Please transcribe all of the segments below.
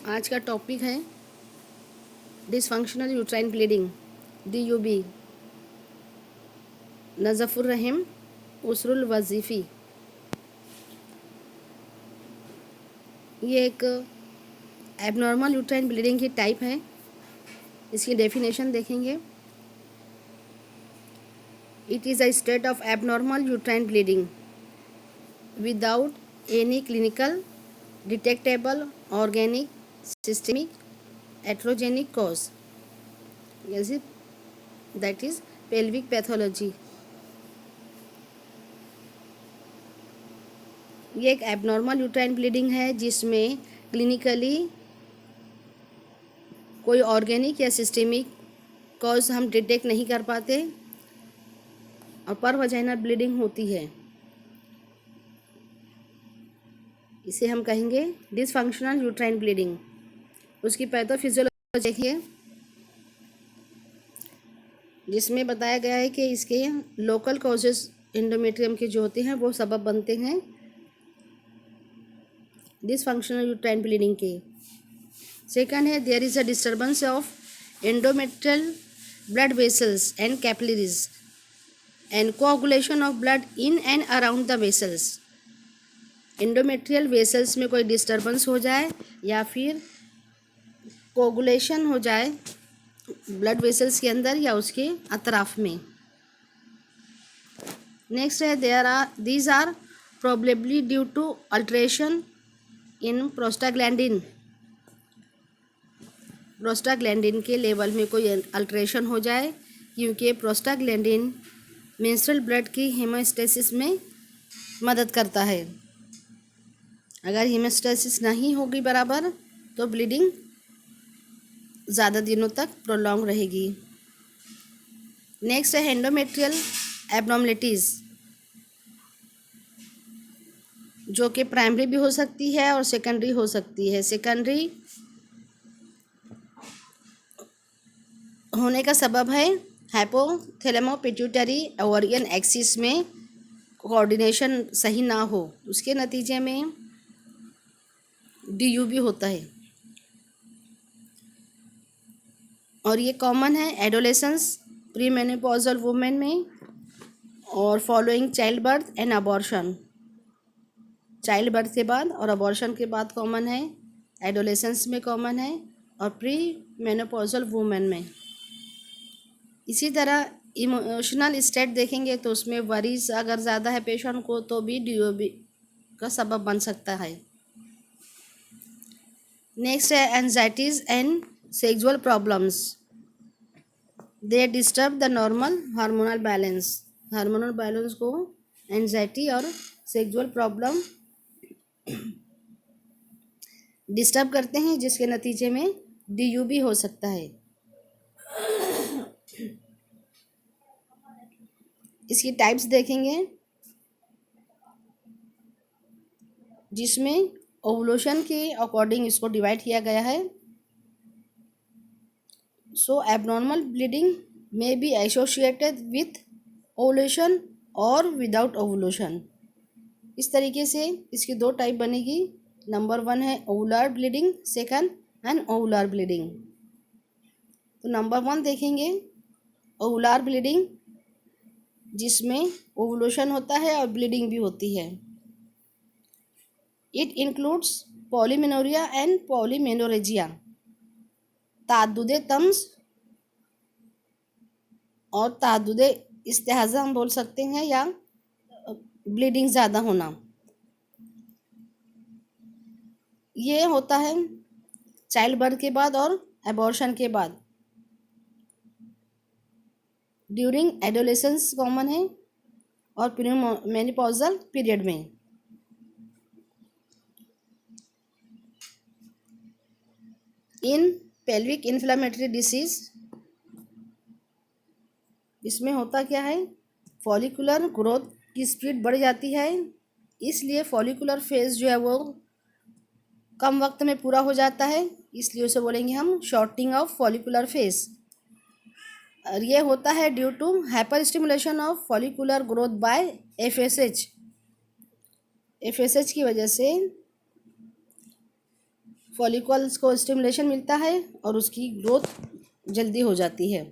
आज का टॉपिक है डिसफंक्शनल यूट्राइन ब्लीडिंग, DUB, नज़फ़ुर रहीम उसरुल वज़ीफ़ी। ये एक एबनॉर्मल यूट्राइन ब्लीडिंग की टाइप है। इसकी डेफिनेशन देखेंगे। It is a state of abnormal uterine bleeding without any clinical detectable organic systemic iatrogenic cause, that is pelvic pathology. ये एक एबनॉर्मल यूट्राइन ब्लीडिंग है जिसमें क्लिनिकली कोई ऑर्गेनिक या सिस्टेमिक कॉज हम डिटेक्ट नहीं कर पाते और पर वजाइनल ब्लीडिंग होती है। इसे हम कहेंगे डिसफंक्शनल यूट्राइन ब्लीडिंग। उसकी पैथोफिजियोलॉजी देखिए, जिसमें बताया गया है कि इसके लोकल कॉजेस एंडोमेट्रियम के जो होते हैं वो सबब बनते हैं डिसफंक्शनल यूट्राइन ब्लीडिंग के। सेकंड है there is a disturbance of endometrial blood vessels and capillaries and coagulation of blood in and around the vessels. Endometrial vessels में कोई डिस्टर्बेंस हो जाए या फिर कोआगुलेशन हो जाए ब्लड वेसल्स के अंदर या उसके अतराफ में। नेक्स्ट है these are probably due to alteration in prostaglandin के लेवल में कोई अल्ट्रेशन हो जाए, क्योंकि प्रोस्टाग्लैंडिन मेंस्ट्रुअल ब्लड की हेमोस्टेसिस में मदद करता है। अगर हेमोस्टेसिस नहीं होगी बराबर तो ब्लीडिंग ज़्यादा दिनों तक प्रोलॉन्ग रहेगी। नेक्स्ट है एंडोमेट्रियल एबनॉर्मलिटीज़, जो कि प्राइमरी भी हो सकती है और सेकेंडरी हो सकती है। सेकेंडरी होने का सबब है हाइपोथैलेमो पिट्यूटरी ओवरियन एक्सिस में कोऑर्डिनेशन सही ना हो, उसके नतीजे में DUB होता है। और ये कॉमन है एडोलेसेंस, प्री मेनोपॉजल वुमेन में और following child birth and abortion. Child birth के बाद और अबॉर्शन के बाद कॉमन है, एडोलेसेंस में कॉमन है और प्री मेनोपॉजल वुमेन में। इसी तरह इमोशनल स्टेट देखेंगे तो उसमें वरीज अगर ज़्यादा है पेशेंट को तो भी DUB का सबब बन सकता है। नेक्स्ट है anxieties and sexual problems, they disturb the normal hormonal balance. Hormonal balance को एंजाइटी और सेक्सुअल प्रॉब्लम डिस्टर्ब करते हैं, जिसके नतीजे में DUB हो सकता है। इसकी टाइप्स देखेंगे, जिसमें ओवुलेशन के अकॉर्डिंग इसको डिवाइड किया गया है। सो एबनॉर्मल ब्लीडिंग में बी एसोसिएटेड विथ ओवुलेशन और विदाउट ओवुलेशन। इस तरीके से इसकी दो टाइप बनेगी। नंबर 1 है ओवुलर ब्लीडिंग, सेकंड अनओवुलर ब्लीडिंग। तो नंबर 1 देखेंगे ओवुलर ब्लीडिंग, जिसमें ओवुलेशन होता है और ब्लीडिंग भी होती है। इट इंक्लूड्स पॉलीमेनोरिया एंड पॉलीमेनोरेजिया, ताद्दुदे तम्स और ताद्दुदे इस्तेहाज़ा हम बोल सकते हैं, या ब्लीडिंग ज़्यादा होना। ये होता है चाइल्ड बर्थ के बाद और एबॉर्शन के बाद। ड्यूरिंग एडोलेसेंस कॉमन है और मेनोपॉजल पीरियड में। इन पेल्विक इन्फ्लेमेटरी डिसीज, इसमें होता क्या है, फॉलिकुलर ग्रोथ की स्पीड बढ़ जाती है, इसलिए फॉलिकुलर फेज जो है वो कम वक्त में पूरा हो जाता है, इसलिए उसे बोलेंगे हम शॉर्टिंग ऑफ फॉलिकुलर फेज। और ये होता है due to hyper stimulation of follicular growth by FSH। FSH की वजह से फॉलिकल्स को स्टिमुलेशन मिलता है और उसकी ग्रोथ जल्दी हो जाती है।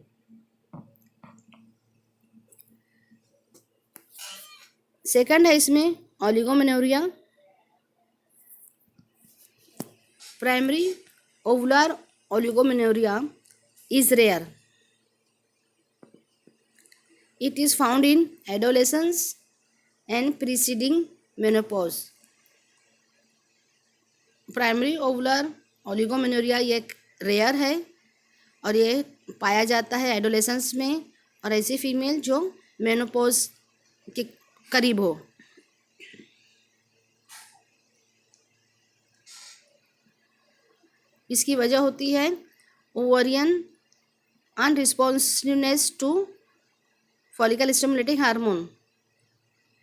सेकंड है इसमें oligomenorrhoea. Primary ovular oligomenorrhoea is rare. It is found in adolescence and preceding menopause. Primary ovular oligomenorrhoea ये रेयर है और ये पाया जाता है एडोलेसेंस में और ऐसी फीमेल जो मेनोपॉज के करीब हो। इसकी वजह होती है ovarian unresponsiveness to follicle stimulating hormone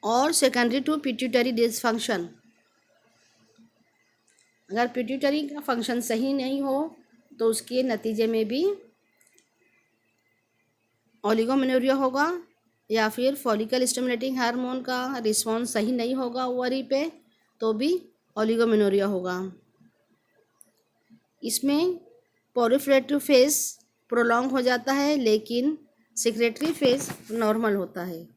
और सेकेंडरी टू पिट्यूटरी डिसफंक्शन। अगर पिट्यूटरी का फंक्शन सही नहीं हो तो उसके नतीजे में भी ओलिगोमेनोरिया होगा, या फिर फॉलिकल स्टिमुलेटिंग हार्मोन का रिस्पॉन्स सही नहीं होगा ओवरी पे तो भी ओलिगोमेनोरिया होगा। इसमें प्रोलिफरेटिव फेज प्रोलॉन्ग हो जाता है लेकिन सेक्रेटरी फेज नॉर्मल होता है।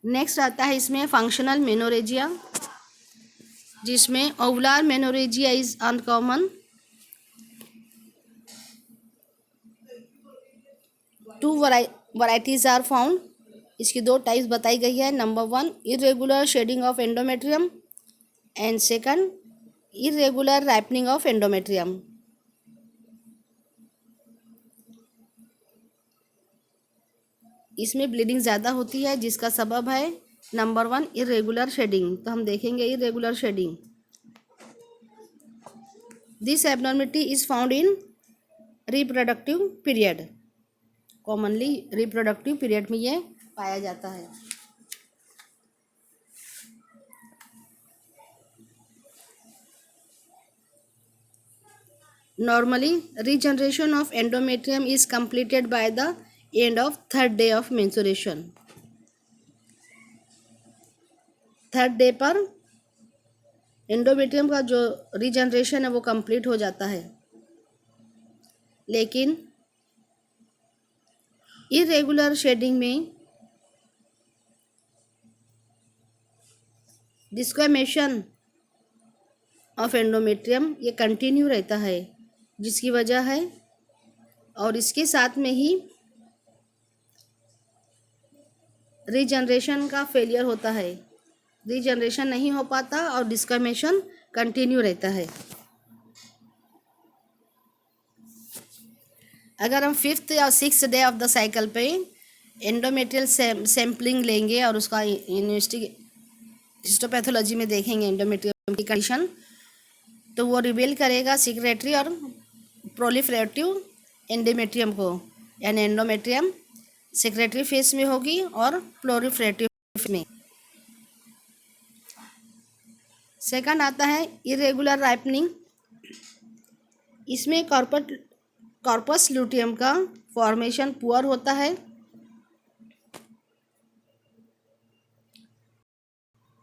नेक्स्ट आता है इसमें फंक्शनल मेनोरेजिया, जिसमें ovular menorrhagia is uncommon. Two varieties are found. इसकी दो टाइप्स बताई गई है। Number 1 irregular shedding of endometrium and second irregular ripening of endometrium. इसमें ब्लीडिंग ज़्यादा होती है जिसका सबब है नंबर 1 इरेगुलर शेडिंग। तो हम देखेंगे irregular shedding. This abnormity is found in reproductive period. Commonly reproductive period में ये पाया जाता है। Normally regeneration of endometrium is completed by the end of third day of menstruation. Third day पर endometrium का जो रीजनरेशन है वो कंप्लीट हो जाता है, लेकिन इरेगुलर शेडिंग में डिस्क्वेमेशन ऑफ एंडोमेट्रियम ये कंटिन्यू रहता है, जिसकी वजह है और इसके साथ में ही रीजनरेशन का फेलियर होता है। रीजनरेशन नहीं हो पाता और डिस्क्वेमेशन कंटिन्यू रहता है। अगर हम 5th या 6th day of the cycle पे एंडोमेट्रियल सैम्पलिंग लेंगे और उसका हिस्टोपैथोलॉजी में देखेंगे एंडोमेट्रियम की कंडीशन, तो वो रिवील करेगा सिक्रेटरी और प्रोलिफरेटिव एंडोमेट्रियम को, यानी एंडोमेट्रियम सेक्रेटरी फेस में होगी और प्रोलिफरेटिव में। सेकंड आता है इरेगुलर राइपनिंग। इसमें कॉर्पस ल्यूटियम का फॉर्मेशन पुअर होता है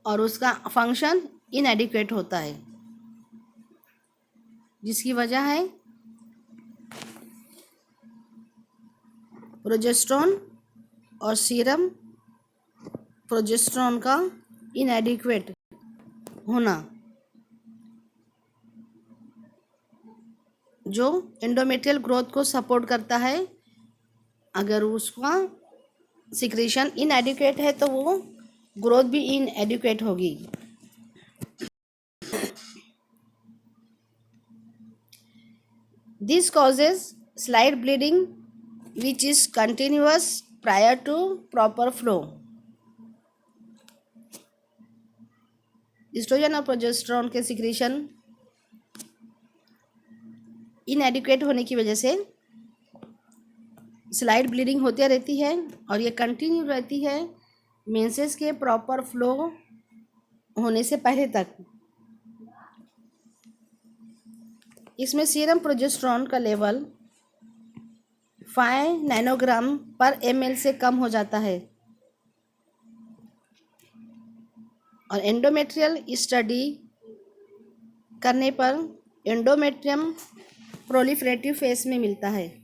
और उसका फंक्शन इनएडिक्वेट होता है, जिसकी वजह है प्रोजेस्टेरोन और सीरम प्रोजेस्टेरोन का इनएडिक्वेट होना, जो एंडोमेट्रियल ग्रोथ को सपोर्ट करता है। अगर उसका सिक्रीशन इनएडिक्वेट है तो वो ग्रोथ भी इनएडिक्वेट होगी। This causes slight bleeding which is continuous prior to proper flow. Estrogen और प्रोजेस्टेरोन के सिक्रीशन इनएडिक्वेट होने की वजह से स्लाइड ब्लीडिंग होती रहती है और ये कंटिन्यू रहती है मेंसेस के प्रॉपर फ्लो होने से पहले तक। इसमें सीरम प्रोजेस्टेरोन का लेवल 5 नैनोग्राम पर ml से कम हो जाता है और एंडोमेट्रियल स्टडी करने पर एंडोमेट्रियम प्रोलिफरेटिव फेस में मिलता है।